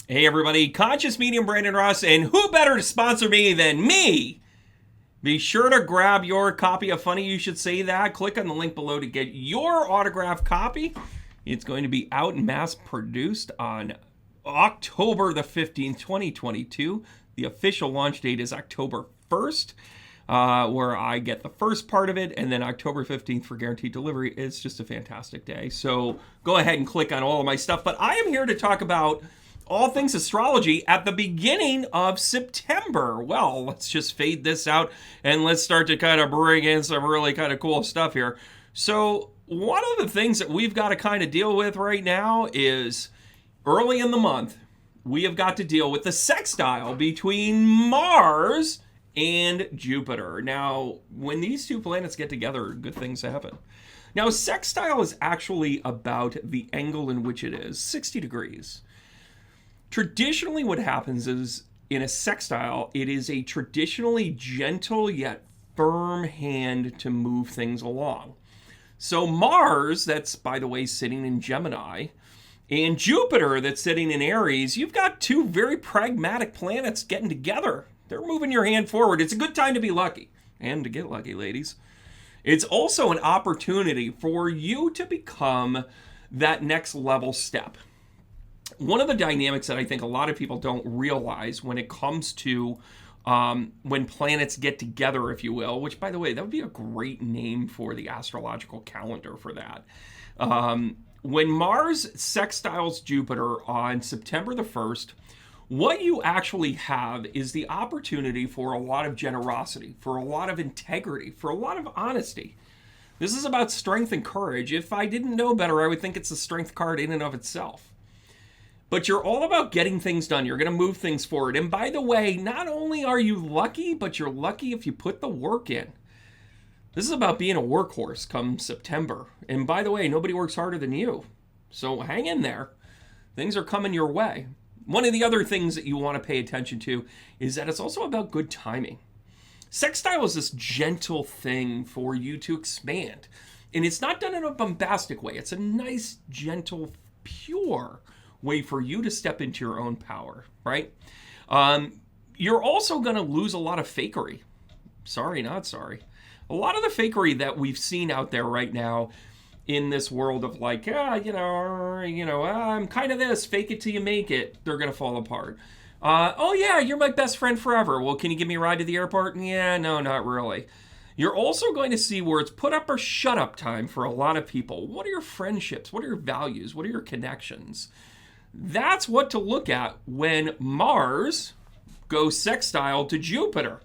Hey everybody, Conscious Medium Brandon Ross, and who better to sponsor me than me? Be sure to grab your copy of Funny You Should Say That. Click on the link below to get your autographed copy. It's going to be out and mass produced on October the 15th, 2022. The official launch date is October 1st, where I get the first part of it, and then October 15th for guaranteed delivery. It's just a fantastic day. So go ahead and click on all of my stuff. But I am here to talk about all things astrology at the beginning of September. Well, let's just fade this out and let's start to kind of bring in some really kind of cool stuff here. So one of the things that we've got to kind of deal with right now is early in the month, we have got to deal with the sextile between Mars and Jupiter. Now, when these two planets get together, good things happen. Now, sextile is actually about the angle in which it is, 60 degrees. Traditionally, what happens is in a sextile, it is a traditionally gentle yet firm hand to move things along. So Mars, that's by the way sitting in Gemini, and Jupiter, that's sitting in Aries, you've got two very pragmatic planets getting together. They're moving your hand forward. It's a good time to be lucky and to get lucky, ladies. It's also an opportunity for you to become that next level step. One of the dynamics that I think a lot of people don't realize when it comes to when planets get together, if you will, which, by the way, that would be a great name for the astrological calendar for that. When Mars sextiles Jupiter on September the 1st, what you actually have is the opportunity for a lot of generosity, for a lot of integrity, for a lot of honesty. This is about strength and courage. If I didn't know better, I would think it's a strength card in and of itself. But you're all about getting things done. You're going to move things forward. And by the way, not only are you lucky, but you're lucky if you put the work in. This is about being a workhorse come September. And by the way, nobody works harder than you. So hang in there. Things are coming your way. One of the other things that you want to pay attention to is that it's also about good timing. Sextile is this gentle thing for you to expand. And it's not done in a bombastic way. It's a nice, gentle, pure way for you to step into your own power, right? You're also going to lose a lot of fakery. Sorry, not sorry. A lot of the fakery that we've seen out there right now in this world of like, I'm kind of this, fake it till you make it, they're going to fall apart. Oh yeah, you're my best friend forever. Well, can you give me a ride to the airport? Yeah, no, not really. You're also going to see where it's put up or shut up time for a lot of people. What are your friendships? What are your values? What are your connections? That's what to look at when Mars goes sextile to Jupiter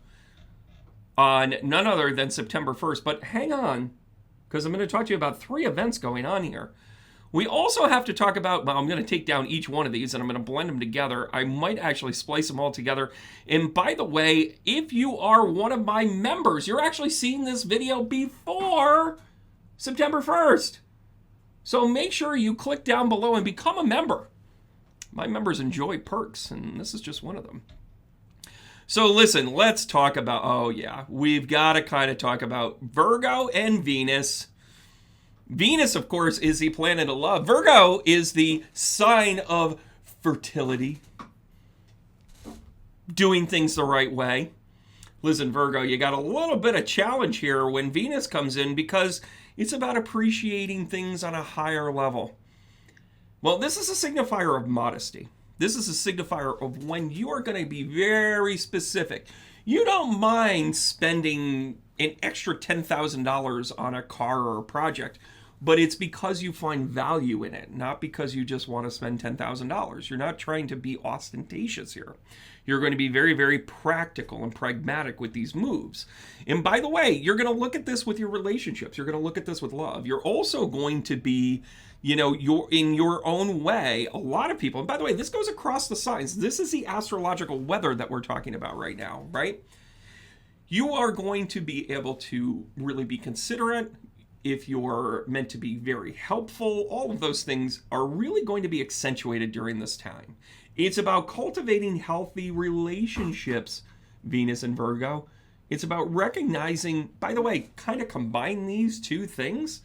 on none other than September 1st. But hang on, because I'm going to talk to you about three events going on here. We also have to talk about, well, I'm going to take down each one of these and I'm going to blend them together. I might actually splice them all together. And by the way, if you are one of my members, you're actually seeing this video before September 1st. So make sure you click down below and become a member. My members enjoy perks, and this is just one of them. So listen, let's talk about, we've got to kind of talk about Virgo and Venus. Venus, of course, is the planet of love. Virgo is the sign of fertility, doing things the right way. Listen, Virgo, you got a little bit of challenge here when Venus comes in because it's about appreciating things on a higher level. Well, this is a signifier of modesty. This is a signifier of when you are going to be very specific. You don't mind spending an extra $10,000 on a car or a project, but it's because you find value in it, not because you just want to spend $10,000. You're not trying to be ostentatious here. You're going to be very, very practical and pragmatic with these moves. And by the way, you're going to look at this with your relationships. You're going to look at this with love. You're also going to be, you're in your own way. A lot of people, and by the way, this goes across the signs. This is the astrological weather that we're talking about right now, right? You are going to be able to really be considerate. If you're meant to be very helpful, all of those things are really going to be accentuated during this time. It's about cultivating healthy relationships, Venus and Virgo. It's about recognizing, by the way, kind of combine these two things.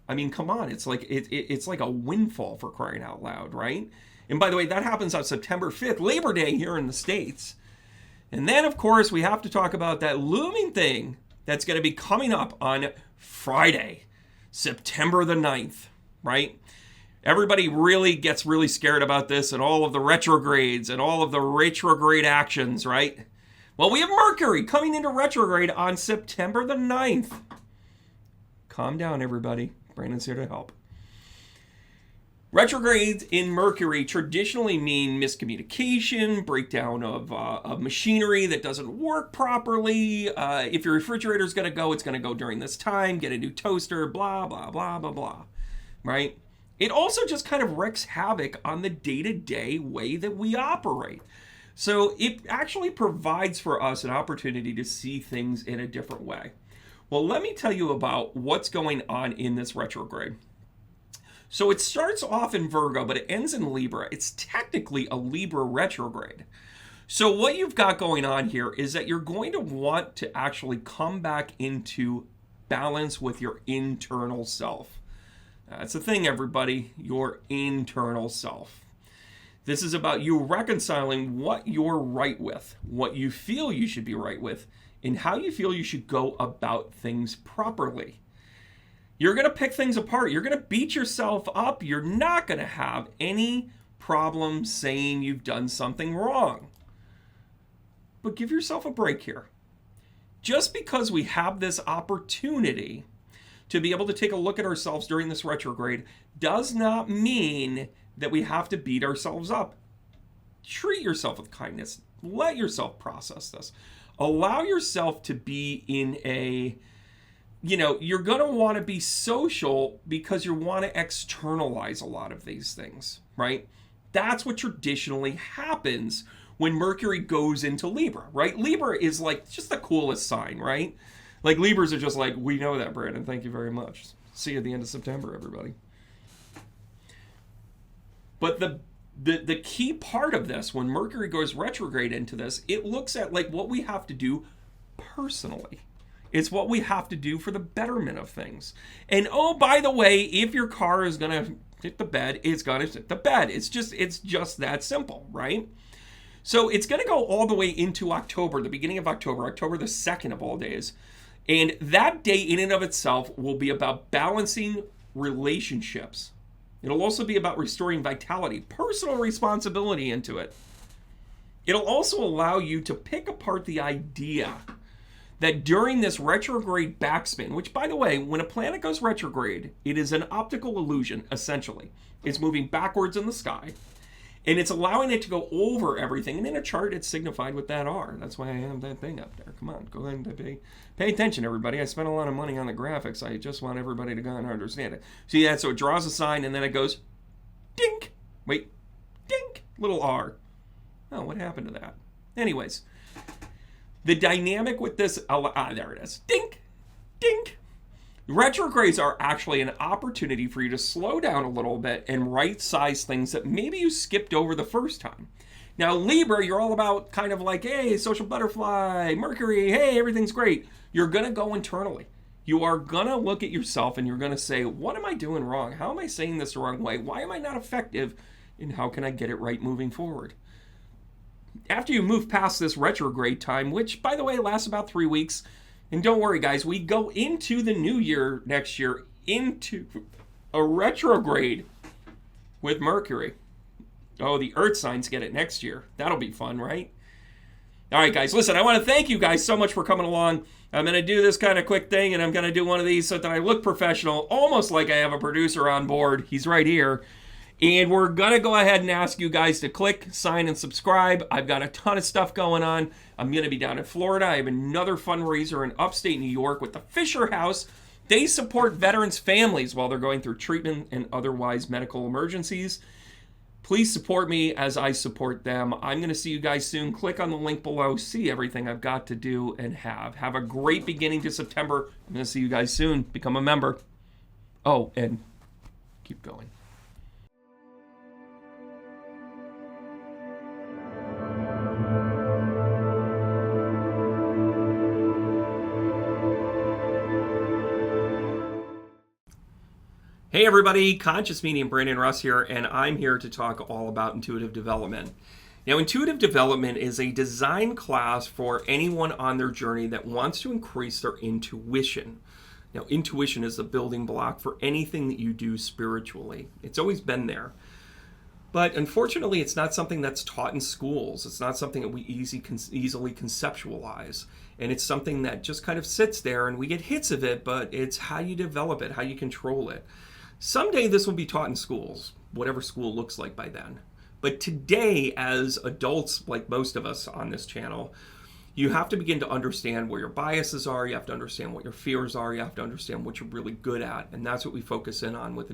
I mean, come on, it's like a windfall for crying out loud, right? And by the way, that happens on September 5th, Labor Day here in the States. And then, of course, we have to talk about that looming thing that's going to be coming up on Friday, September the 9th, right? Everybody really gets really scared about this and all of the retrogrades and all of the retrograde actions, right? Well, we have Mercury coming into retrograde on September the 9th. Calm down, everybody. Brandon's here to help. Retrogrades in Mercury traditionally mean miscommunication, breakdown of machinery that doesn't work properly. If your refrigerator's going to go, it's going to go during this time. Get a new toaster, blah, blah, blah, blah, blah, right? It also just kind of wreaks havoc on the day-to-day way that we operate. So it actually provides for us an opportunity to see things in a different way. Well, let me tell you about what's going on in this retrograde. So it starts off in Virgo, but it ends in Libra. It's technically a Libra retrograde. So what you've got going on here is that you're going to want to actually come back into balance with your internal self. That's the thing, everybody, your internal self. This is about you reconciling what you're right with, what you feel you should be right with, and how you feel you should go about things properly. You're going to pick things apart. You're going to beat yourself up. You're not going to have any problem saying you've done something wrong. But give yourself a break here. Just because we have this opportunity to be able to take a look at ourselves during this retrograde does not mean that we have to beat ourselves up. Treat yourself with kindness. Let yourself process this. Allow yourself to be in a, you're going to want to be social because you want to externalize a lot of these things, right? That's what traditionally happens when Mercury goes into Libra, right? Libra is like just the coolest sign, right? Like Libras are just like, we know that, Brandon. Thank you very much. See you at the end of September, everybody. But the key part of this, when Mercury goes retrograde into this, it looks at like what we have to do personally. It's what we have to do for the betterment of things. And oh, by the way, if your car is going to hit the bed, it's going to hit the bed. It's just that simple, right? So it's going to go all the way into October, the beginning of October, October the 2nd of all days. And that day in and of itself will be about balancing relationships. It'll also be about restoring vitality, personal responsibility into it. It'll also allow you to pick apart the idea that during this retrograde backspin, which, by the way, when a planet goes retrograde, it is an optical illusion, essentially. It's moving backwards in the sky, and it's allowing it to go over everything. And in a chart, it's signified with that R. That's why I have that thing up there. Come on, go ahead and pay attention, everybody. I spent a lot of money on the graphics. I just want everybody to go and understand it. See that? So it draws a sign, and then it goes, dink. Wait, dink, little R. Oh, what happened to that? Anyways. The dynamic with this, there it is, dink, dink. Retrogrades are actually an opportunity for you to slow down a little bit and right-size things that maybe you skipped over the first time. Now, Libra, you're all about kind of like, hey, social butterfly, Mercury, hey, everything's great. You're going to go internally. You are going to look at yourself and you're going to say, what am I doing wrong? How am I saying this the wrong way? Why am I not effective? And how can I get it right moving forward? After you move past this retrograde time, which, by the way, lasts about 3 weeks, and don't worry, guys, we go into the new year next year into a retrograde with Mercury. Oh, the Earth signs get it next year. That'll be fun, right? All right, guys, listen, I want to thank you guys so much for coming along. I'm going to do this kind of quick thing, and I'm going to do one of these so that I look professional, almost like I have a producer on board. He's right here. And we're going to go ahead and ask you guys to click, sign, and subscribe. I've got a ton of stuff going on. I'm going to be down in Florida. I have another fundraiser in upstate New York with the Fisher House. They support veterans' families while they're going through treatment and otherwise medical emergencies. Please support me as I support them. I'm going to see you guys soon. Click on the link below. See everything I've got to do and have. Have a great beginning to September. I'm going to see you guys soon. Become a member. Oh, and keep going. Hey everybody, Conscious Medium Brandon Ross here, and I'm here to talk all about intuitive development. Now, intuitive development is a design class for anyone on their journey that wants to increase their intuition. Now, intuition is the building block for anything that you do spiritually. It's always been there. But unfortunately, it's not something that's taught in schools. It's not something that we easily conceptualize. And it's something that just kind of sits there and we get hits of it, but it's how you develop it, how you control it. Someday this will be taught in schools, whatever school looks like by then. But today, as adults, like most of us on this channel, you have to begin to understand where your biases are, you have to understand what your fears are, you have to understand what you're really good at. And that's what we focus in on with